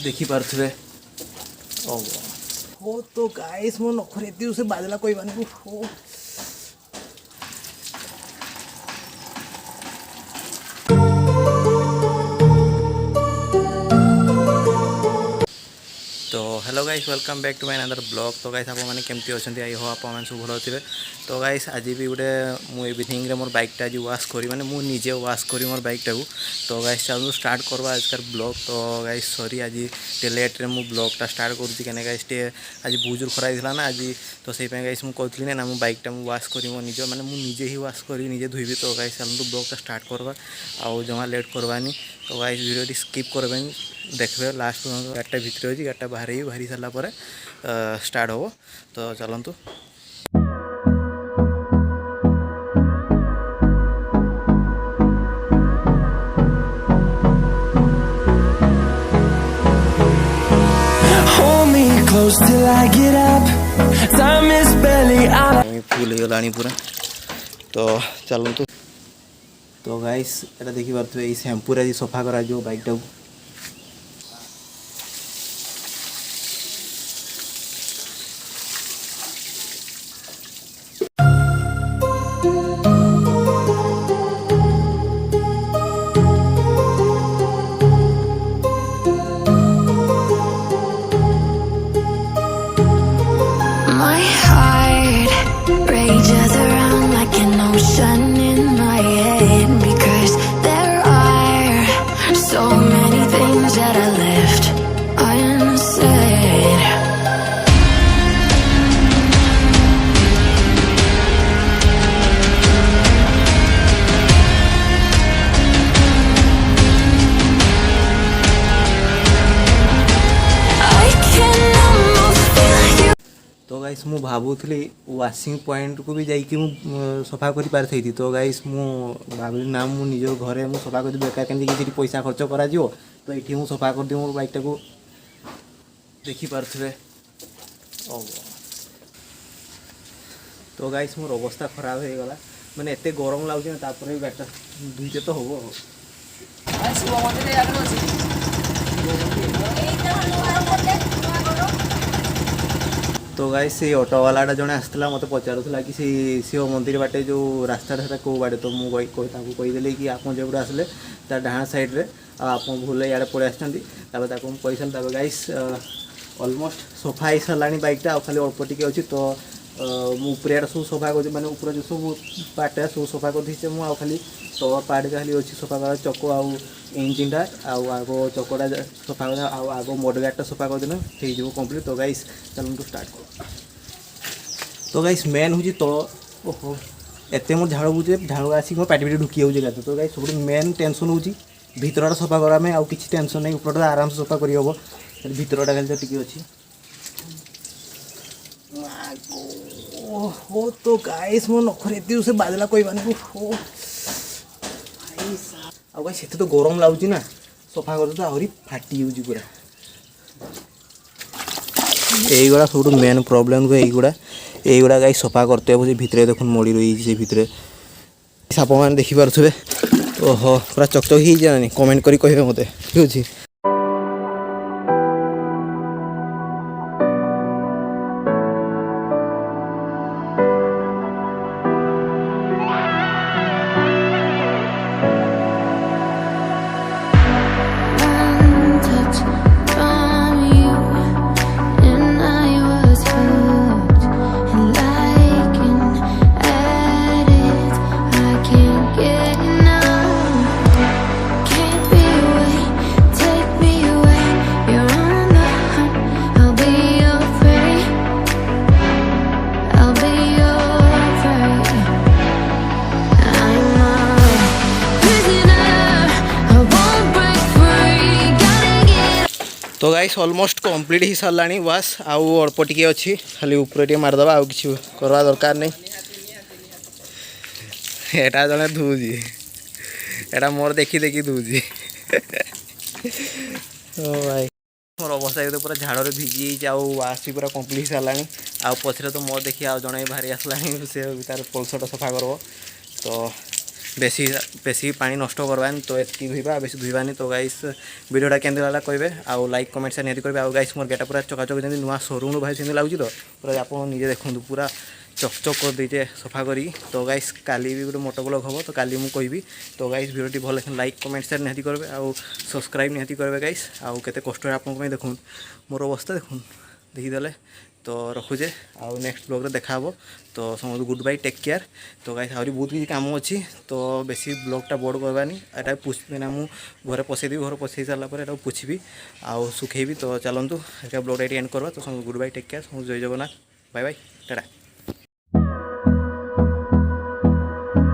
देखी पारे हो तो गाइस मो नखरे एति से बाजला कोई बानी हो तो hello guys welcome back to my another blog. तो गाइस आप मैंने केमती अच्छे आई हो आप सब भल थे। तो गाइस आज भी गोटे मु इवनिंग रे मोर बाइकटा आज वाश करी माने मु निजे वाश करी मोर बाइकटा को। तो गाइस चलो स्टार्ट करवा आजकल ब्लॉग। तो गाइस सॉरी आज टे लेट रे मु ब्लॉगटा स्टार्ट करूँ कहीं गाइस टे आज बहुत जोर खरा होता ना आज। तो से गाइस मुझे कहती ना मो बाइकटा मु वाश करी मो निज माने मु निजे ही वाश करी निजे धोबी। तो गाइस चलो ब्लॉगटा स्टार्ट करवा आउ जमा लेट करवानी। तो गाइस वीडियो स्किप करवानी देखबे लास्ट गाड़टा भितर अच्छी गाड़टा बाहरी सारा पर स्टार्ट हो। तो चलतु फुल हो गला पूरा। तो चलतु तो गाइस एटा देखी पारे ये शैम्पू आज सफा करा जो बाइकटा गाइस मु भावुली वाशिंग पॉइंट को भी जाइए सफा कर पारि थी। तो गाइस मु भाविली ना मु निज घरे मु सफा कर बेकार के पैसा खर्च करा तो ये मुझे सफा कर दी मोर बाइकटा को देखी पारे। तो गाइस मोर अवस्था खराब हो गला माने एते गरम लगुच भी गाड़टा धुईते तो हम तो गाइस से ऑटो वालाटा जड़े आसला मत पचारूला कि शिव मंदिर बाटे जो रास्ता कौ बाटे। तो मुझे कहीदेली कि आप जो आसले तार डाण सैड्रे आप भूल इे पड़े आसपर पैसा गाइस अलमोस्ट सफा हो सारा बाइकटा खाली अल्प टे अच्छी। तो मुझे सब सफा कर माने ऊपर जो सब पार्टा सब सफा कर दी मुझे खाली तल पार्ट खाली अच्छी सफा कर चक आउ इंजिनटा आग चकटा सफा कर आग मडगार्डटा सफा कर देना हो कम्प्लीट। तो गाइस चलू स्टार्ट कर। तो गाइस मेन हूँ तल ओहो एत मोर झाड़ बुझे झाड़ आसिक मो पाटी ढुकी जाऊँगी गात। तो गाइस सब मेन टेंशन हूँ भितरटा सफा करामें आउ कि टेंशन नहीं ऊपरटा आराम से सफा कर हम भितरटा खाली टिके अच्छी। हो तो गाइस मो नखरे एति से बाजला कोई बानी हो गाइस से तो गरम लगुच ना सफा कर तो आहरी फाटी जाऊँगी पूरा। यहीगुड़ा सब मेन प्रॉब्लम को यहीगुड़ा गाइस सफा करते हैं भितर देख मड़ी रही से भितर साप मैंने देखी पारे। ओहो पूरा चकचक ही जानी कमेंट करी कहे मत ठीक अच्छे। तो गाइस ऑलमोस्ट कंप्लीट ही सारा वाश आउ अल्प टिके अच्छी खाली ऊपर टे मारदबा आउ कि करवा दरकार नहीं। एटा जड़े धुजी एटा मोर देखी देखी धुजी भाई मोर अवस्था तो पूरा झाड़ भिजी वाश भी पूरा कंप्लीट सारा आउ पछरे तो मोर देखी आउ जड़े बाहरी आसला से तार पल्सटा सफा कर। तो बेसी बेसी पानी नष्ट करवानी तो एतकी धुइबा बेसी धुइबानी तो गाइस वीडियोटा केमती लागला कहबे आउ लाइक कमेंट से निहाती करबे आउ गाइस मोर गेटा पूरा चकाचक जेमती नुआ शोरूम भाई सेमती लागुची तो पूरा आप निजे देखु पूरा चकचक कर दीजिए सफा करी तो गाइस काली भी गोटे मोटोब्लॉग हम तो काली मुझे कहबी तो गाइस वीडियोटी भल लाइक कमेंट से निहाती करबे आउ सब्सक्राइब निहाती करबे गाइस आउ केते कष्ट आपन देखुन मोर अवस्था देखुन देखीदे तो रखुचे आउ नेक्स्ट ब्लॉग रे देखा हबो तो समझ गुड बाय टेक केयर तो गाइस आहरी बहुत किसी काम अच्छी तो बेसी ब्लॉगटा बड़ करवानी एटा पुछना मु घरे पसैदेवी घर पसै सारा पर एटा पुछबी आउ सुखेबी तो चलतु ब्लॉगटा एंड करवा तो समझ गुड बाय टेक केयर समझ जय जगन्नाथ बाय बाय टाटा।